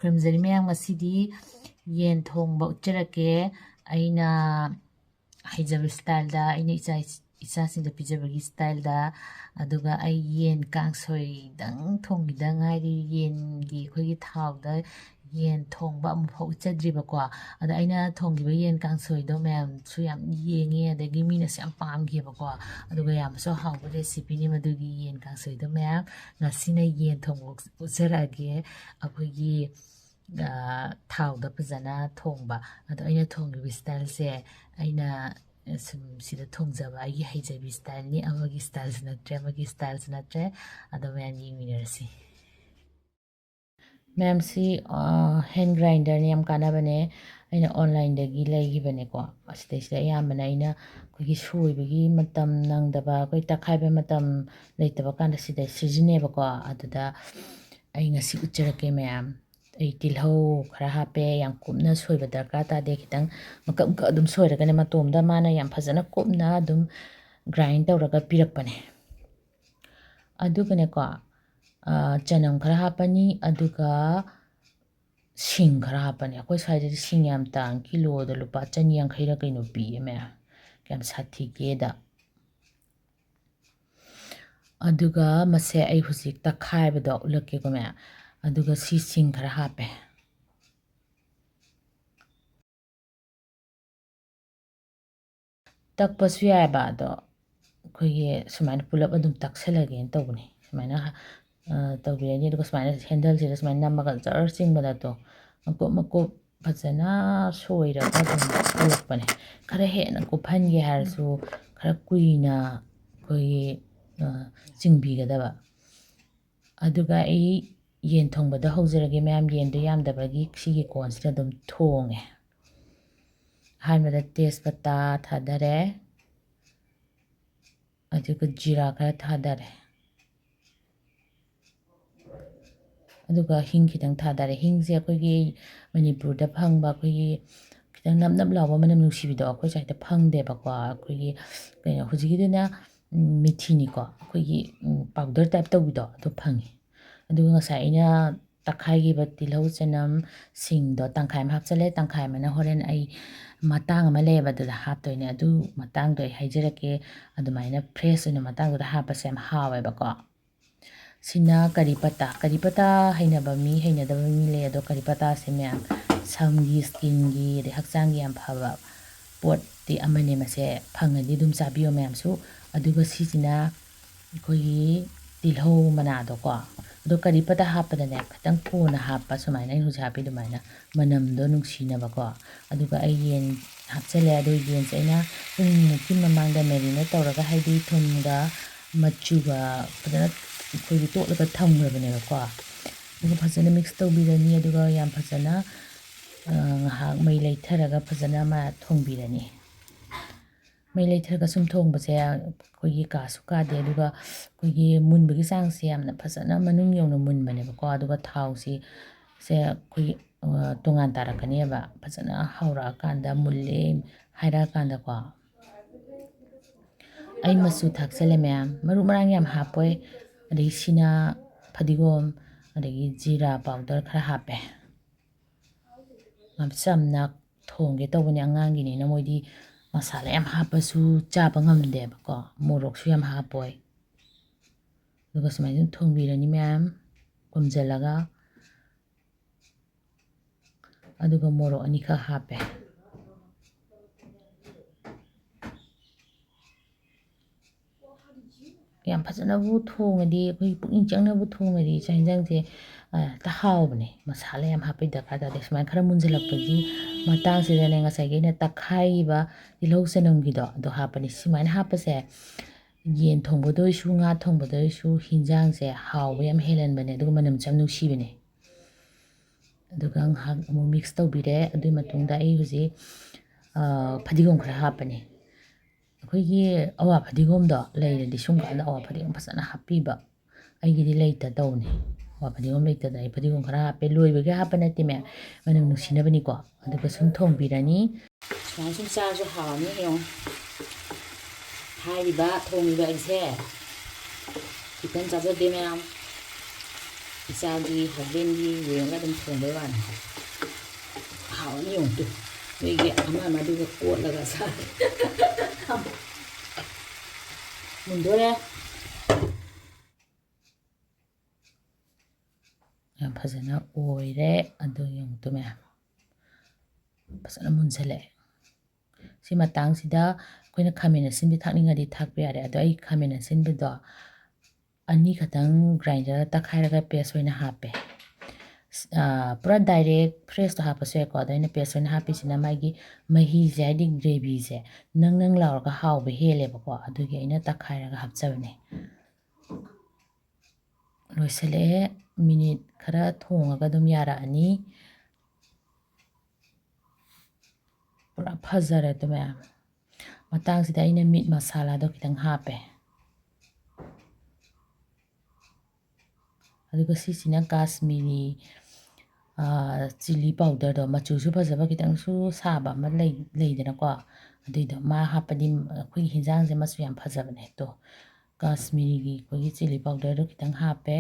ꯈꯨꯔꯨꯝꯖꯔꯤ ꯃꯌꯥꯝ ꯉꯁꯤꯗꯤ ꯌꯦꯟ ꯊꯣꯡꯕ ꯎꯠꯆꯔꯛꯀꯦ ꯑꯩꯅ ꯍꯩꯖꯕ ꯁ꯭ꯇꯥꯏꯜꯗ ꯑꯩꯅ ꯏꯆꯥꯁꯤꯡꯗ ꯄꯤꯖꯕꯒꯤ ꯁ꯭ꯇꯥꯏꯜꯗ ꯑꯗꯨꯒ ꯑꯩ ꯌꯦꯟ ꯀꯥꯡꯁꯣꯏꯗꯪ ꯊꯣꯡꯒꯤꯗ ꯉꯥꯏꯔꯤ ꯌꯦꯟꯒꯤ ꯑꯩꯈꯣꯏꯒꯤ ꯊꯥꯎꯗ ꯌꯦꯟ ꯊꯣꯡꯕ ꯑꯃꯨꯛꯐꯥꯎ ꯎꯠꯆꯗ꯭ꯔꯤꯕꯀꯣ ꯑꯗ ꯑꯩꯅ ꯊꯣꯡꯈꯤꯕ ꯌꯦꯟ ꯀꯥꯡꯁꯣꯏꯗꯣ ꯃꯌꯥꯝꯁꯨ ꯌꯥꯝ ꯌꯦꯡꯉꯦ ꯑꯗꯒꯤ ꯃꯤꯅꯁꯨ ꯌꯥꯝ ꯄꯥꯝꯈꯤꯕꯀꯣ ꯑꯗꯨꯒ ꯌꯥꯝꯅꯁꯨ ꯍꯥꯎꯕ ꯔꯦꯁꯤꯄꯤꯅꯤ ꯃꯗꯨꯒꯤ ꯌꯦꯟ ꯀꯥꯡꯁꯣꯏꯗꯣ ꯃꯌꯥꯝ ꯉꯁꯤꯅ ꯌꯦꯟ ꯊꯣꯡꯕ ꯎꯠꯆꯔꯛꯑꯒꯦ ꯑꯩꯈꯣꯏꯒꯤ ꯊꯥꯎꯗ ꯐꯖꯅ ꯊꯣꯡꯕ ꯑꯗꯣ ꯑꯩꯅ ꯊꯣꯡꯈꯤꯕ ꯁ꯭ꯇꯥꯏꯜꯁꯦ ꯑꯩꯅ ꯁꯨꯝ ꯁꯤꯗ ꯊꯣꯡꯖꯕ ꯑꯩꯒꯤ ꯍꯩꯖꯕꯤ ꯁ꯭ꯇꯥꯏꯜꯅꯤ ꯑꯃꯒꯤ ꯁ꯭ꯇꯥꯏꯜꯁꯨ ꯅꯠꯇ꯭ꯔꯦ ꯑꯃꯒꯤ ꯁ꯭ꯇꯥꯏꯜꯁꯨ ꯅꯠꯇ꯭ꯔꯦ ꯑꯗꯣ ꯃꯌꯥꯝ ꯌꯦꯡꯃꯤꯟꯅꯔꯁꯤ ꯃꯌꯥꯝꯁꯤ ꯍꯦꯟ ꯒ꯭ꯔꯥꯏꯟꯗꯔꯅꯤ ꯌꯥꯝ ꯀꯥꯟꯅꯕꯅꯦ ꯑꯩꯅ ꯑꯣꯟꯂꯥꯏꯟꯗꯒꯤ ꯂꯩꯈꯤꯕꯅꯦꯀꯣ ꯑꯁꯤꯗꯩꯁꯤꯗ ꯑꯌꯥꯝꯕꯅ ꯑꯩꯅ ꯑꯩꯈꯣꯏꯒꯤ ꯁꯣꯏꯕꯒꯤ ꯃꯇꯝ ꯅꯪꯗꯕ ꯑꯩꯈꯣꯏ ꯇꯛꯈꯥꯏꯕ ꯃꯇꯝ ꯂꯩꯇꯕ ꯀꯥꯟꯗ ꯁꯤꯗ ꯁꯤꯖꯤꯟꯅꯩꯕꯀꯣ ꯑꯗꯨꯗ ꯑꯩ ꯉꯁꯤ ꯎꯠꯆꯔꯛꯀꯦ ꯃꯌꯥꯝ ꯑꯩ ꯇꯤꯜꯍꯧ ꯈꯔ ꯍꯥꯞꯄꯦ ꯌꯥꯝ ꯀꯨꯞꯅ ꯁꯣꯏꯕ ꯗꯔꯀꯥꯔ ꯇꯥꯗꯦ ꯈꯤꯇꯪ ꯃꯀꯛ ꯃꯀꯛ ꯑꯗꯨꯝ ꯁꯣꯏꯔꯒꯅꯦ ꯃꯇꯣꯝꯗ ꯃꯥꯅ ꯌꯥꯝ ꯐꯖꯅ ꯀꯨꯞꯅ ꯑꯗꯨꯝ ꯒ꯭ꯔꯥꯏꯟ ꯇꯧꯔꯒ ꯄꯤꯔꯛꯄꯅꯦ ꯑꯗꯨꯒꯅꯦꯀꯣ ꯆꯅꯝ ꯈꯔ ꯍꯥꯞꯄꯅꯤ ꯑꯗꯨꯒ ꯁꯤꯡ ꯈꯔ ꯍꯥꯞꯄꯅꯤ ꯑꯩꯈꯣꯏ ꯁ꯭ꯋꯥꯏꯗꯗꯤ ꯁꯤꯡ ꯌꯥꯝ ꯇꯥꯡ ꯀꯤꯂꯣꯗ ꯂꯨꯄꯥ 150ꯔ ꯀꯩꯅꯣ ꯄꯤꯌꯦ ꯃꯌꯥꯝ ꯀꯌꯥꯝ ꯁꯥꯊꯤꯒꯦꯗ ꯑꯗꯨꯒ ꯃꯁꯦ ꯑꯩ ꯍꯧꯖꯤꯛ ꯇꯛꯈꯥꯏꯕꯗꯣ ꯎꯠꯂꯛꯀꯦꯀꯣ ꯃꯌꯥꯝ ꯑꯗꯨꯒ ꯁꯤ ꯁꯤꯡ ꯈꯔ ꯍꯥꯞꯄꯦ ꯇꯛꯄꯁꯨ ꯌꯥꯏꯑꯕ ꯑꯗꯣ ꯑꯩꯈꯣꯏꯒꯤ ꯁꯨꯃꯥꯏꯅ ꯄꯨꯂꯞ ꯑꯗꯨꯝ ꯇꯛꯁꯜꯂꯒꯦꯅ ꯇꯧꯕꯅꯤ ꯁꯨꯃꯥꯏꯅ ꯇꯧꯕꯤꯔꯅꯤ ꯑꯗꯨꯒ ꯁꯨꯃꯥꯏꯅ ꯍꯦꯟꯗꯜꯁꯤꯗ ꯁꯨꯃꯥꯏꯅ ꯅꯝꯃꯒ ꯖꯔ ꯆꯤꯡꯕꯗꯣ ꯃꯀꯨꯞ ꯃꯀꯨꯞ ꯐꯖꯅ ꯁꯣꯏꯔꯒ ꯑꯗꯨꯝ ꯊꯣꯛꯂꯛꯄꯅꯦ ꯈꯔ ꯍꯦꯟꯅ ꯀꯨꯞꯍꯟꯒꯦ ꯍꯥꯏꯔꯁꯨ ꯈꯔ ꯀꯨꯏꯅ ꯑꯩꯈꯣꯏꯒꯤ ꯆꯤꯡꯕꯤꯒꯗꯕ ꯑꯗꯨꯒ ꯑꯩ ꯌꯦꯟ ꯊꯣꯡꯕꯗ ꯍꯧꯖꯔꯒꯦ ꯃꯌꯥꯝ ꯌꯦꯟꯗꯣ ꯌꯥꯝꯗꯕꯒꯤ ꯁꯤꯒꯤ ꯀꯣꯟꯁꯤꯗ ꯑꯗꯨꯝ ꯊꯣꯡꯉꯦ ꯑꯍꯥꯟꯕꯗ ꯇꯦꯖꯄꯇꯥ ꯊꯥꯗꯔꯦ ꯑꯗꯨꯒ ꯖꯤꯔꯥ ꯈꯔ ꯊꯥꯗꯔꯦ ꯑꯗꯨꯒ ꯍꯤꯡ ꯈꯤꯇꯪ ꯊꯥꯗꯔꯦ ꯍꯤꯡꯁꯦ ꯑꯩꯈꯣꯏꯒꯤ ꯃꯅꯤꯄꯨꯔꯗ ꯐꯪꯕ ꯑꯩꯈꯣꯏꯒꯤ ꯈꯤꯇꯪ ꯅꯞ ꯅꯞ ꯂꯥꯎꯕ ꯃꯅꯝ ꯅꯨꯡꯁꯤꯕꯤꯗꯣ ꯑꯩꯈꯣꯏ ꯁ꯭ꯋꯥꯏꯗ ꯐꯪꯗꯦꯕꯀꯣ ꯑꯩꯈꯣꯏꯒꯤ ꯀꯩꯅꯣ ꯍꯧꯖꯤꯛꯀꯤꯗꯨꯅ ꯃꯤꯊꯤꯅꯤꯀꯣ ꯑꯩꯈꯣꯏꯒꯤ ꯄꯥꯎꯗꯔ ꯇꯥꯏꯞ ꯇꯧꯕꯤꯗꯣ ꯑꯗꯨ ꯐꯪꯉꯤ ꯑꯗꯨꯒ ꯉꯁꯥꯏ ꯑꯩꯅ ꯇꯛꯈꯥꯏꯈꯤꯕ ꯇꯤꯜꯍꯧ ꯆꯅꯝ ꯁꯤꯡꯗꯣ ꯇꯪꯈꯥꯏ ꯑꯃ ꯍꯥꯞꯆꯤꯜꯂꯦ ꯇꯪꯈꯥꯏ ꯑꯃꯅ ꯍꯣꯔꯦꯟ ꯑꯩ ꯃꯇꯥꯡ ꯑꯃ ꯂꯩꯌꯦꯕ ꯑꯗꯨꯗ ꯍꯥꯞꯇꯣꯏꯅꯦ ꯑꯗꯨ ꯃꯇꯥꯡꯗꯣ ꯑꯩ ꯍꯥꯏꯖꯔꯛꯀꯦ ꯑꯗꯨꯃꯥꯏꯅ ꯐ꯭ꯔꯦꯁ ꯑꯣꯏꯅ ꯃꯇꯥꯡꯗꯨꯗ ꯍꯥꯞꯄꯁꯦ ꯌꯥꯝ ꯍꯥꯎꯋꯦꯕꯀꯣ ꯁꯤꯅ ꯀꯔꯤ ꯄꯇꯥ ꯍꯩꯅꯕ ꯃꯤ ꯍꯩꯅꯗꯕ ꯃꯤ ꯂꯩ ꯑꯗꯣ ꯀꯔꯤ ꯄꯇꯥꯁꯦ ꯃꯌꯥꯝ ꯁꯝꯒꯤ ꯁ꯭ꯀꯤꯟꯒꯤ ꯑꯗꯩ ꯍꯛꯆꯥꯡꯒꯤ ꯌꯥꯝ ꯐꯕ ꯄꯣꯠꯇꯤ ꯑꯃꯅꯦ ꯃꯁꯦ ꯐꯪꯉꯗꯤ ꯑꯗꯨꯝ ꯆꯥꯕꯤꯌꯣ ꯃꯌꯥꯝꯁꯨ ꯑꯗꯨꯒ ꯁꯤꯁꯤꯅ ꯑꯩꯈꯣꯏꯒꯤ ꯇꯤꯜꯍꯧ ꯃꯅꯥꯗꯣꯀꯣ ꯑꯗꯣ ꯀꯔꯤ ꯄꯇꯥ ꯍꯥꯞꯄꯗꯅꯦ ꯈꯤꯇꯪ ꯀꯣꯟꯅ ꯍꯥꯞꯄ ꯁꯨꯃꯥꯏꯅ ꯑꯩꯅ ꯍꯧꯖꯤꯛ ꯍꯥꯞꯄꯤ ꯑꯗꯨꯃꯥꯏꯅ ꯃꯅꯝꯗꯣ ꯅꯨꯡꯁꯤꯅꯕꯀꯣ ꯑꯗꯨꯒ ꯑꯩ ꯌꯦꯟ ꯍꯥꯞꯆꯤꯜꯂꯦ ꯑꯗꯨ ꯌꯦꯟꯁꯦ ꯑꯩꯅ ꯄꯨꯡꯃꯨꯛꯀꯤ ꯃꯃꯥꯡꯗ ꯃꯦꯔꯤꯅꯦꯠ ꯇꯧꯔꯒ ꯍꯥꯏꯗꯤ ꯊꯨꯝꯒ ꯃꯆꯨꯒ ꯐꯖꯅ ꯑꯩꯈꯣꯏꯒꯤ ꯇꯣꯠꯂꯒ ꯊꯝꯈ꯭ꯔꯕꯅꯦꯕꯀꯣ ꯑꯗꯨꯒ ꯐꯖꯅ ꯃꯤꯛꯁ ꯇꯧꯕꯤꯔꯅꯤ ꯑꯗꯨꯒ ꯌꯥꯝ ꯐꯖꯅ ꯉꯥꯏꯍꯥꯛ ꯃꯩ ꯂꯩꯊꯔꯒ ꯐꯖꯅ ꯊꯣꯡꯕꯤꯔꯅꯤ ꯃꯩ ꯂꯩꯊꯔꯒ ꯁꯨꯝ ꯊꯣꯡꯕꯁꯦ ꯑꯩꯈꯣꯏꯒꯤ ꯀꯥꯁꯨ ꯀꯥꯗꯦ ꯑꯗꯨꯒ ꯑꯩꯈꯣꯏꯒꯤ ꯃꯨꯟꯕꯒꯤ ꯆꯥꯡꯁꯦ ꯌꯥꯝꯅ ꯐꯖꯅ ꯃꯅꯨꯡ ꯌꯧꯅ ꯃꯨꯟꯕꯅꯦꯕꯀꯣ ꯑꯗꯨꯒ ꯊꯥꯎꯁꯤ ꯑꯩꯈꯣꯏꯒꯤ ꯇꯣꯉꯥꯟ ꯇꯥꯔꯛꯀꯅꯦꯕ ꯐꯖꯅ ꯍꯧꯔꯛꯑꯀꯥꯟꯗ ꯃꯨꯜꯂꯦ ꯍꯥꯏꯔꯛꯑꯀꯥꯟꯗꯀꯣ ꯑꯩ ꯃꯆꯨ ꯊꯥꯛꯆꯜꯂꯦ ꯃꯌꯥꯝ ꯃꯔꯨ ꯃꯔꯥꯡ ꯌꯥꯝ ꯍꯥꯞꯄꯣꯏ ꯑꯗꯒꯤ ꯁꯤꯅ ꯐꯗꯤꯒꯣꯝ ꯑꯗꯒꯤ ꯖꯤꯔꯥ ꯄꯥꯎꯗꯔ ꯈꯔ ꯍꯥꯞꯄꯦ ꯌꯥꯝ ꯆꯝꯅ ꯊꯣꯡꯒꯦ ꯇꯧꯕꯅꯦ ꯑꯉꯥꯡꯒꯤꯅꯤꯅ ꯃꯣꯏꯗꯤ ꯃꯁꯥꯂꯥ ꯌꯥꯝ ꯍꯥꯞꯄꯁꯨ ꯆꯥꯕ ꯉꯝꯗꯦꯕꯀꯣ ꯃꯣꯔꯣꯛꯁꯨ ꯌꯥꯝ ꯍꯥꯞꯄꯣꯏ ꯑꯗꯨꯒ ꯁꯨꯃꯥꯏꯅ ꯑꯗꯨꯝ ꯊꯣꯡꯕꯤꯔꯅꯤ ꯃꯌꯥꯝ ꯀꯨꯝꯖꯤꯜꯂꯒ ꯑꯗꯨꯒ ꯃꯣꯔꯣꯛ ꯑꯅꯤꯈꯛ ꯍꯥꯞꯄꯦ ꯌꯥꯝ ꯐꯖꯅꯕꯨ ꯊꯣꯡꯉꯗꯤ ꯑꯩꯈꯣꯏ ꯄꯨꯛꯅꯤꯡ ꯆꯪꯅꯕꯨ ꯊꯣꯡꯉꯗꯤ ꯆꯥꯛ ꯌꯦꯟꯁꯥꯡꯁꯦ ꯍꯦꯛꯇ ꯍꯥꯎꯕꯅꯦ ꯃꯁꯥꯂꯥ ꯌꯥꯝ ꯍꯥꯞꯄꯩ ꯗꯔꯀꯥꯔ ꯇꯥꯗꯦ ꯁꯨꯃꯥꯏꯅ ꯈꯔ ꯃꯨꯟꯁꯤꯜꯂꯛꯄꯒꯤ ꯃꯇꯥꯡꯁꯤꯗꯅꯦ ꯉꯁꯥꯏꯒꯤ ꯑꯩꯅ ꯇꯛꯈꯥꯏꯈꯤꯕ ꯇꯤꯜꯍꯧ ꯆꯅꯝꯒꯤꯗꯣ ꯑꯗꯣ ꯍꯥꯞꯄꯅꯤ ꯁꯨꯃꯥꯏꯅ ꯍꯥꯞꯄꯁꯦ ꯌꯦꯟ ꯊꯣꯡꯕꯗ ꯑꯣꯏꯔꯁꯨ ꯉꯥ ꯊꯣꯡꯕꯗ ꯑꯣꯏꯔꯁꯨ ꯍꯤꯟꯖꯥꯡꯁꯦ ꯍꯥꯎꯕ ꯌꯥꯝ ꯍꯦꯜꯍꯟꯕꯅꯦ ꯑꯗꯨꯒ ꯃꯅꯝꯁꯨ ꯌꯥꯝ ꯅꯨꯡꯁꯤꯕꯅꯦ ꯑꯗꯨꯒ ꯉꯥꯏꯍꯥꯛ ꯑꯃꯨꯛ ꯃꯤꯛꯁ ꯇꯧꯕꯤꯔꯦ ꯑꯗꯨꯒꯤ ꯃꯇꯨꯡꯗ ꯑꯩ ꯍꯧꯖꯤꯛ ꯐꯗꯤꯒꯣꯝ ꯈꯔ ꯍꯥꯞꯄꯅꯤ ꯑꯩꯈꯣꯏꯒꯤ ꯑꯋꯥ ꯐꯗꯤꯒꯣꯝꯗꯣ ꯂꯩꯔꯗꯤ ꯁꯨꯝ ꯀꯥꯟꯗ ꯑꯋꯥ ꯐꯗꯤꯒꯣꯝ ꯐꯖꯅ ꯍꯥꯞꯄꯤꯕ ꯑꯩꯒꯤꯗꯤ ꯂꯩꯇ ꯇꯧꯅꯤ ꯑꯋꯥ ꯐꯗꯤꯒꯣꯝ ꯂꯩꯇꯗꯅ ꯑꯩ ꯐꯗꯤꯒꯣꯝ ꯈꯔ ꯍꯥꯞꯄꯦ ꯂꯣꯏꯕꯒꯤ ꯍꯥꯞꯄ ꯅꯠꯇꯦ ꯃꯅꯝ ꯅꯨꯡꯁꯤꯅꯕꯅꯤꯀꯣ ꯑꯗꯨꯒ ꯁꯨꯝ ꯊꯣꯡꯕꯤꯔꯅꯤ ꯁꯨꯃꯥꯏꯅ ꯁꯨꯝ ꯆꯥꯔꯁꯨ ꯍꯥꯎꯔꯅꯤ ꯌꯦꯡꯉꯣ ꯍꯥꯏꯔꯤꯕ ꯊꯣꯡꯉꯤꯕ ꯑꯩꯁꯦ ꯈꯤꯇꯪ ꯆꯥꯖꯗꯦ ꯃꯌꯥꯝ ꯏꯆꯥꯒꯤ ꯍꯁꯕꯦꯟꯒꯤ ꯌꯦꯡꯉꯒ ꯑꯗꯨꯝ ꯊꯣꯡꯕꯩ ꯋꯥꯅꯤ ꯍꯥꯎꯅꯤ ꯌꯦꯡꯉꯨꯇꯨ ꯅꯣꯏꯒꯤ ꯑꯃꯗꯨꯒ ꯀꯣꯠꯂꯒ ꯆꯥꯒꯦ ꯃꯨꯟꯗꯣꯔꯦ ꯌꯥꯝ ꯐꯖꯅ ꯑꯣꯏꯔꯦ ꯑꯗꯨ ꯌꯦꯡꯉꯨꯇꯨ ꯃꯌꯥꯝ ꯐꯖꯅ ꯃꯨꯟꯁꯜꯂꯛꯑꯦ ꯁꯤ ꯃꯇꯥꯡꯁꯤꯗ ꯑꯩꯈꯣꯏꯅ ꯈꯥꯃꯦꯟ ꯑꯁꯤꯟꯕꯤ ꯊꯥꯛꯅꯤꯡꯉꯗꯤ ꯊꯥꯛꯄ ꯌꯥꯔꯦ ꯑꯗꯣ ꯑꯩ ꯈꯥꯃꯦꯟ ꯑꯁꯤꯟꯕꯗꯣ ꯑꯅꯤ ꯈꯛꯇꯪ ꯒ꯭ꯔꯥꯏꯟꯗꯔꯗ ꯇꯛꯈꯥꯏꯔꯒ ꯄꯦꯁ ꯑꯣꯏꯅ ꯍꯥꯞꯄꯦ ꯄꯨꯔꯥ ꯗꯥꯏꯔꯦꯛ ꯐ꯭ꯔꯦꯁꯇꯣ ꯍꯥꯞꯄꯁꯨ ꯌꯥꯏꯀꯣ ꯑꯗꯣ ꯑꯩꯅ ꯄꯦꯁ ꯑꯣꯏꯅ ꯍꯥꯞꯄꯤꯁꯤꯅ ꯃꯥꯒꯤ ꯃꯍꯤꯁꯦ ꯍꯥꯏꯗꯤ ꯒ꯭ꯔꯦꯚꯤꯁꯦ ꯅꯪ ꯅꯪ ꯂꯥꯎꯔꯒ ꯍꯥꯎꯕ ꯍꯦꯜꯂꯦꯕꯀꯣ ꯑꯗꯨꯒꯤ ꯑꯩꯅ ꯇꯛꯈꯥꯏꯔꯒ ꯍꯥꯞꯆꯕꯅꯦ ꯂꯣꯏꯁꯤꯜꯂꯛꯑꯦ ꯃꯤꯅꯤꯠ ꯈꯔ ꯊꯣꯡꯉꯒ ꯑꯗꯨꯝ ꯌꯥꯔꯛꯑꯅꯤ ꯄꯨꯔꯥ ꯐꯖꯔꯦ ꯑꯗꯨ ꯃꯌꯥꯝ ꯃꯇꯥꯡꯁꯤꯗ ꯑꯩꯅ ꯃꯤꯠ ꯃꯁꯥꯂꯥꯗꯣ ꯈꯤꯇꯪ ꯍꯥꯞꯄꯦ ꯑꯗꯨꯒ ꯁꯤꯁꯤꯅ ꯀꯥꯁꯃꯤꯔꯤ ꯆꯤꯂꯤ ꯄꯥꯎꯗꯔꯗꯣ ꯃꯆꯨꯁꯨ ꯐꯖꯕ ꯈꯤꯇꯪꯁꯨ ꯁꯥꯕ ꯑꯃ ꯂꯩꯗꯅꯀꯣ ꯑꯗꯨꯏꯗꯣ ꯃꯥ ꯍꯥꯞꯄꯗꯤ ꯑꯩꯈꯣꯏꯒꯤ ꯍꯤꯟꯖꯥꯡꯁꯦ ꯃꯆꯨ ꯌꯥꯝ ꯐꯖꯕꯅꯦ ꯇꯣ ꯀꯥꯁꯃꯤꯔꯤꯒꯤ ꯑꯩꯈꯣꯏꯒꯤ ꯆꯤꯂꯤ ꯄꯥꯎꯗꯔꯗꯣ ꯈꯤꯇꯪ ꯍꯥꯞꯄꯦ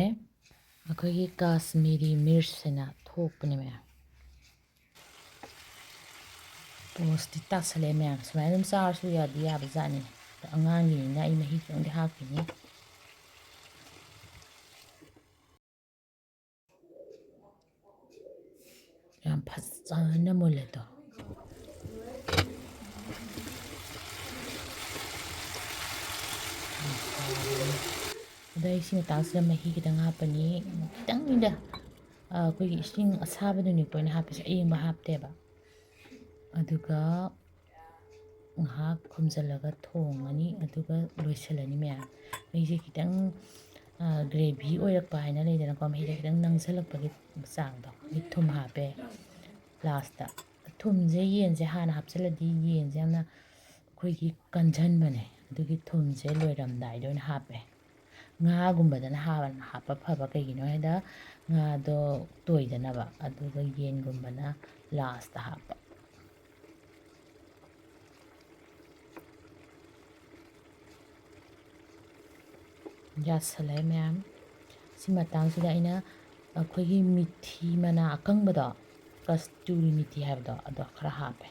ꯑꯩꯈꯣꯏꯒꯤ ꯀꯥꯁꯃꯤꯔꯤ ꯃꯤꯔꯆꯁꯤꯅ ꯊꯣꯛꯄꯅꯦ ꯃꯌꯥꯝ ꯄꯣꯁꯇꯤ ꯇꯥꯁꯜꯂꯛꯑꯦ ꯃꯌꯥꯝ ꯁꯨꯃꯥꯏꯅ ꯑꯗꯨꯝ ꯆꯥꯔꯁꯨ ꯌꯥꯗꯤ ꯌꯥꯕ ꯖꯥꯠꯅꯤ ꯑꯗꯣ ꯑꯉꯥꯡꯒꯤꯅꯤꯅ ꯑꯩ ꯃꯍꯤ ꯈꯤꯇꯪꯗꯤ ꯍꯥꯞꯈꯤꯅꯤ ꯌꯥꯝ ꯐꯖꯅ ꯃꯨꯜꯂꯦꯗꯣ ꯑꯗꯣ ꯑꯩ ꯁꯤ ꯃꯇꯥꯡꯁꯤꯗ ꯃꯍꯤ ꯈꯤꯇꯪ ꯍꯥꯞꯄꯅꯤ ꯈꯤꯇꯪꯅꯤꯗ ꯑꯩꯈꯣꯏꯒꯤ ꯏꯁꯤꯡ ꯑꯁꯥꯕꯗꯨꯅꯤꯀꯣ ꯑꯩꯅ ꯍꯥꯞꯄꯤꯁꯦ ꯑꯌꯤꯡꯕ ꯍꯥꯞꯇꯦꯕ ꯑꯗꯨꯒ ꯉꯥꯏꯍꯥꯛ ꯈꯨꯝꯖꯤꯜꯂꯒ ꯊꯣꯡꯉꯅꯤ ꯑꯗꯨꯒ ꯂꯣꯏꯁꯤꯜꯂꯅꯤ ꯃꯌꯥꯝ ꯃꯍꯤꯁꯦ ꯈꯤꯇꯪ ꯒ꯭ꯔꯦꯚꯤ ꯑꯣꯏꯔꯛꯄ ꯍꯥꯏꯅ ꯂꯩꯗꯅꯀꯣ ꯃꯍꯤꯗ ꯈꯤꯇꯪ ꯅꯪꯁꯤꯜꯂꯛꯄꯒꯤ ꯆꯥꯡꯗꯣ ꯑꯩ ꯊꯨꯝ ꯍꯥꯞꯄꯦ ꯂꯥꯁꯇ ꯊꯨꯝꯁꯦ ꯌꯦꯟꯁꯦ ꯍꯥꯟꯅ ꯍꯥꯞꯆꯤꯜꯂꯗꯤ ꯌꯦꯟꯁꯦ ꯌꯥꯝꯅ ꯑꯩꯈꯣꯏꯒꯤ ꯀꯟꯓꯟꯕꯅꯦ ꯑꯗꯨꯒꯤ ꯊꯨꯝꯁꯦ ꯂꯣꯏꯔꯝꯗꯥꯏꯗ ꯑꯣꯏꯅ ꯍꯥꯞꯄꯦ ꯉꯥꯒꯨꯝꯕꯗꯅ ꯍꯥꯟꯅ ꯍꯥꯞꯄ ꯐꯕ ꯀꯩꯒꯤꯅꯣ ꯍꯥꯏꯗ ꯉꯥꯗꯣ ꯇꯣꯏꯗꯅꯕ ꯑꯗꯨꯒ ꯌꯦꯟꯒꯨꯝꯕꯅ ꯂꯥꯁꯇ ꯍꯥꯞꯄ ꯌꯥꯁꯜꯂꯦ ꯃꯌꯥꯝ ꯁꯤ ꯃꯇꯥꯡꯁꯤꯗ ꯑꯩꯅ ꯑꯩꯈꯣꯏꯒꯤ ꯃꯤꯊꯤ ꯃꯅꯥ ꯑꯀꯪꯕꯗꯣ ꯀꯁꯇꯨꯔꯤ ꯃꯤꯊꯤ ꯍꯥꯏꯕꯗꯣ ꯑꯗꯣ ꯈꯔ ꯍꯥꯞꯄꯦ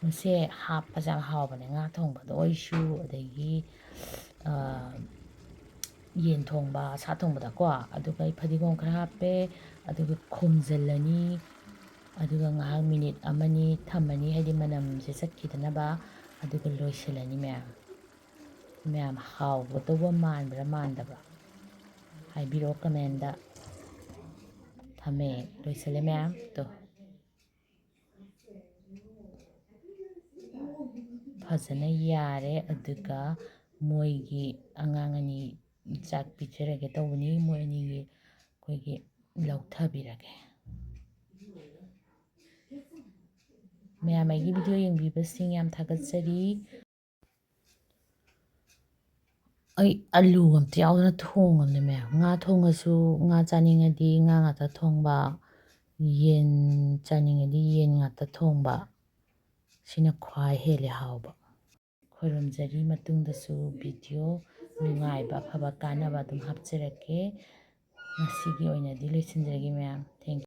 ꯃꯁꯦ ꯍꯥꯞꯄꯁꯦ ꯌꯥꯝ ꯍꯥꯎꯕꯅꯦ ꯉꯥ ꯊꯣꯡꯕꯗ ꯑꯣꯏꯁꯨ ꯑꯗꯒꯤ ꯌꯦꯟ ꯊꯣꯡꯕ ꯁꯥ ꯊꯣꯡꯕꯗꯀꯣ ꯑꯗꯨꯒ ꯑꯩ ꯐꯗꯤꯒꯣꯝ ꯈꯔ ꯍꯥꯞꯄꯦ ꯑꯗꯨꯒ ꯈꯣꯝꯖꯤꯜꯂꯅꯤ ꯑꯗꯨꯒ ꯉꯥꯏꯍꯥꯛ ꯃꯤꯅꯤꯠ ꯑꯃꯅꯤ ꯊꯝꯃꯅꯤ ꯍꯥꯏꯗꯤ ꯃꯅꯝꯁꯦ ꯆꯠꯈꯤꯗꯅꯕ ꯑꯗꯨꯒ ꯂꯣꯏꯁꯤꯜꯂꯅꯤ ꯃꯌꯥꯝ ꯍꯥꯎꯒꯗꯧꯕ ꯃꯥꯟꯕ꯭ꯔꯥ ꯃꯥꯟꯗꯕ꯭ꯔꯥ ꯍꯥꯏꯕꯤꯔꯛꯑꯣ ꯀꯃꯦꯟꯗ ꯊꯝꯃꯦ ꯂꯣꯏꯁꯤꯜꯂꯦ ꯃꯌꯥꯝ ꯇꯣ ꯐꯖꯅ ꯌꯥꯔꯦ ꯑꯗꯨꯒ ꯃꯣꯏꯒꯤ ꯑꯉꯥꯡ ꯑꯅꯤ ꯆꯥꯛ ꯄꯤꯖꯔꯒꯦ ꯇꯧꯕꯅꯤ ꯃꯣꯏ ꯑꯅꯤꯒꯤ ꯑꯩꯈꯣꯏꯒꯤ ꯂꯧꯊꯕꯤꯔꯒꯦ ꯃꯌꯥꯝ ꯑꯩꯒꯤ ꯚꯤꯗꯤꯑꯣ ꯌꯦꯡꯕꯤꯕꯁꯤꯡ ꯌꯥꯝ ꯊꯥꯒꯠꯆꯔꯤ ꯑꯩ ꯑꯂꯨ ꯑꯝꯇ ꯌꯥꯎꯗꯅ ꯊꯣꯡꯉꯕꯅꯦ ꯃꯌꯥꯝ ꯉꯥ ꯊꯣꯡꯉꯁꯨ ꯉꯥ ꯆꯥꯅꯤꯡꯉꯗꯤ ꯉꯥ ꯉꯥꯛꯇ ꯊꯣꯡꯕ ꯌꯦꯟ ꯆꯥꯅꯤꯡꯉꯗꯤ ꯌꯦꯟ ꯉꯥꯛꯇ ꯊꯣꯡꯕ ꯁꯤꯅ ꯈ꯭ꯋꯥꯏ ꯍꯦꯜꯂꯦ ꯍꯥꯎꯕ ꯈꯣꯏꯔꯝꯖꯔꯤ ꯃꯇꯨꯡꯗꯁꯨ ꯚꯤꯗꯤꯑꯣ ꯅꯨꯡꯉꯥꯏꯕ ꯑꯐꯕ ꯀꯥꯟꯅꯕ ꯑꯗꯨꯝ ꯍꯥꯞꯆꯔꯛꯀꯦ ꯉꯁꯤꯒꯤ ꯑꯣꯏꯅꯗꯤ ꯂꯣꯏꯁꯤꯟꯖꯔꯒꯦ ꯃꯌꯥꯝ ꯊꯦꯡꯛ ꯌꯨ